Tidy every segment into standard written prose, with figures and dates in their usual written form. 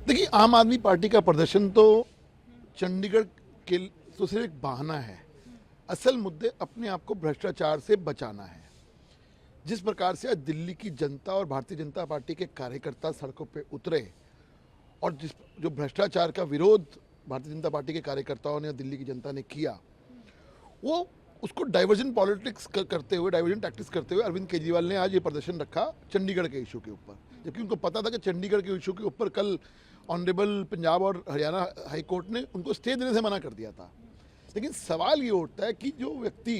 देखिए, आम आदमी पार्टी का प्रदर्शन तो चंडीगढ़ के तो सिर्फ एक बहाना है। असल मुद्दे अपने आप को भ्रष्टाचार से बचाना है। जिस प्रकार से आज दिल्ली की जनता और भारतीय जनता पार्टी के कार्यकर्ता सड़कों पे उतरे और जो भ्रष्टाचार का विरोध भारतीय जनता पार्टी के कार्यकर्ताओं ने, दिल्ली की जनता ने किया, वो उसको डाइवर्जन पॉलिटिक्स करते हुए, डाइवर्जन टैक्टिक्स करते हुए अरविंद केजरीवाल ने आज ये प्रदर्शन रखा चंडीगढ़ के इशू के ऊपर, जबकि उनको पता था कि चंडीगढ़ के इशू के ऊपर कल ऑनरेबल पंजाब और हरियाणा हाई कोर्ट ने उनको स्टे देने से मना कर दिया था। लेकिन सवाल ये उठता है कि जो व्यक्ति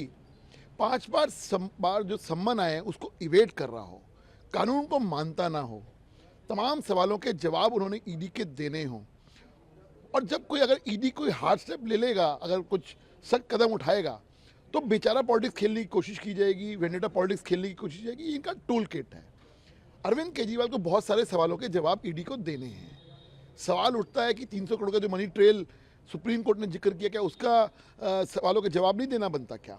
5 बार जो सम्मन आए उसको इवेट कर रहा हो, कानून को मानता ना हो, तमाम सवालों के जवाब उन्होंने ईडी के देने हों, और जब कोई अगर ईडी कोई हार्ड स्टेप ले लेगा, अगर कुछ सख्त कदम उठाएगा, तो बेचारा पॉलिटिक्स खेलने की कोशिश की जाएगी, वेंडेटा पॉलिटिक्स खेलने की कोशिश की जाएगी। ये इनका टूल किट है। अरविंद केजरीवाल को बहुत सारे सवालों के जवाब ईडी को देने हैं। सवाल उठता है कि 300 करोड़ का जो मनी ट्रेल सुप्रीम कोर्ट ने जिक्र किया, क्या उसका सवालों के जवाब नहीं देना बनता क्या?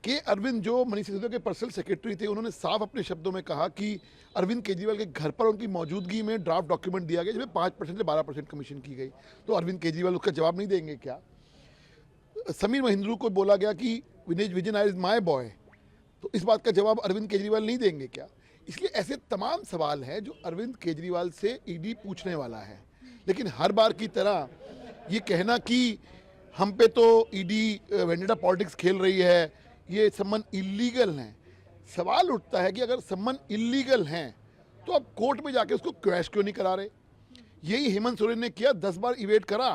कि अरविंद जो मनीष सिसोदिया के पर्सनल सेक्रेटरी थे, उन्होंने साफ अपने शब्दों में कहा कि अरविंद केजरीवाल के घर पर उनकी मौजूदगी में ड्राफ्ट डॉक्यूमेंट दिया गया जिसमें 5% से 12% कमीशन की गई। तो अरविंद केजरीवाल उसका जवाब नहीं देंगे क्या? समीर महिंद्रू को बोला गया कि विजन इज माय बॉय, तो इस बात का जवाब अरविंद केजरीवाल नहीं देंगे क्या? इसलिए ऐसे तमाम सवाल हैं जो अरविंद केजरीवाल से ईडी पूछने वाला है। लेकिन हर बार की तरह ये कहना कि हम पे तो ईडी वेंडेटा पॉलिटिक्स खेल रही है, ये सम्मन इलीगल हैं। सवाल उठता है कि अगर सम्मन इलीगल हैं तो अब कोर्ट में जाके उसको क्वैश क्यों नहीं करा रहे? यही हेमंत सोरेन ने किया, 10 बार इवेट करा,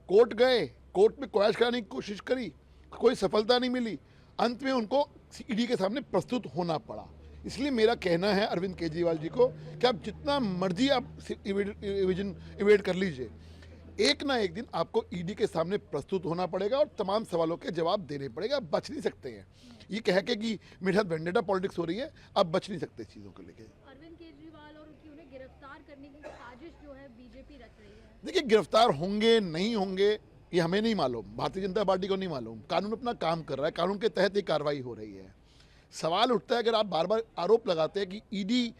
कोर्ट गए, कोर्ट में क्वैश कराने की कोशिश करी, कोई सफलता नहीं मिली, अंत में उनको ईडी के सामने प्रस्तुत होना पड़ा। इसलिए मेरा कहना है अरविंद केजरीवाल जी को कि आप जितना मर्जी आप इवेट कर लीजिए, एक ना एक दिन आपको ईडी के सामने प्रस्तुत होना पड़ेगा और तमाम सवालों के जवाब देने पड़ेगा। आप बच नहीं सकते हैं। ये कह के कि मेरे साथ वेंडेटा पॉलिटिक्स हो रही है, आप बच नहीं सकते चीज़ों को लेके। अरविंद केजरीवाल और उनकी उन्हें गिरफ्तार करने की साजिश जो है बीजेपी रच रही है। देखिए, गिरफ्तार होंगे नहीं होंगे ये हमें नहीं मालूम, भारतीय जनता पार्टी को नहीं मालूम। कानून अपना काम कर रहा है, कानून के तहत ये कार्रवाई हो रही है। सवाल उठता है, अगर आप बार बार आरोप लगाते हैं कि ईडी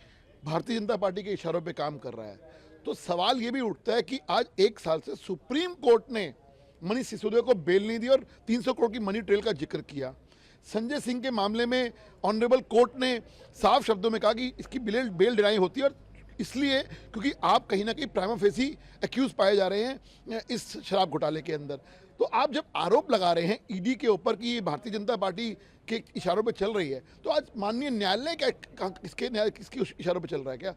भारतीय जनता पार्टी के इशारों पे काम कर रहा है, तो सवाल ये भी उठता है कि आज 1 साल से सुप्रीम कोर्ट ने मनीष सिसोदिया को बेल नहीं दी और 300 करोड़ की मनी ट्रेल का जिक्र किया। संजय सिंह के मामले में ऑनरेबल कोर्ट ने साफ शब्दों में कहा कि इसकी बेल डिनाई होती है, और इसलिए क्योंकि आप कहीं ना कहीं प्राइमा फेसी एक्यूज पाए जा रहे हैं इस शराब घोटाले के अंदर। तो आप जब आरोप लगा रहे हैं ईडी के ऊपर कि ये भारतीय जनता पार्टी के इशारों पे चल रही है, तो आज माननीय न्यायालय किसके इशारों पे चल रहा है? क्या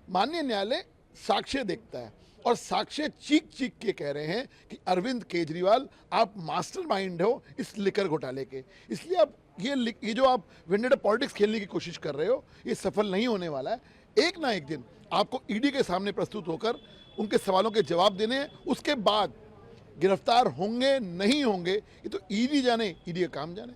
माननीय न्यायालय साक्ष्य देखता है, और साक्ष्य चीख के कह रहे हैं कि अरविंद केजरीवाल आप मास्टरमाइंड हो इस लिकर घोटाले के। इसलिए आप ये जो आप वेंडेटा पॉलिटिक्स खेलने की कोशिश कर रहे हो, ये सफल नहीं होने वाला है। एक ना एक दिन आपको ईडी के सामने प्रस्तुत होकर उनके सवालों के जवाब देने हैं। उसके बाद गिरफ्तार होंगे नहीं होंगे ये तो ईडी जाने, ईडी का काम जाने।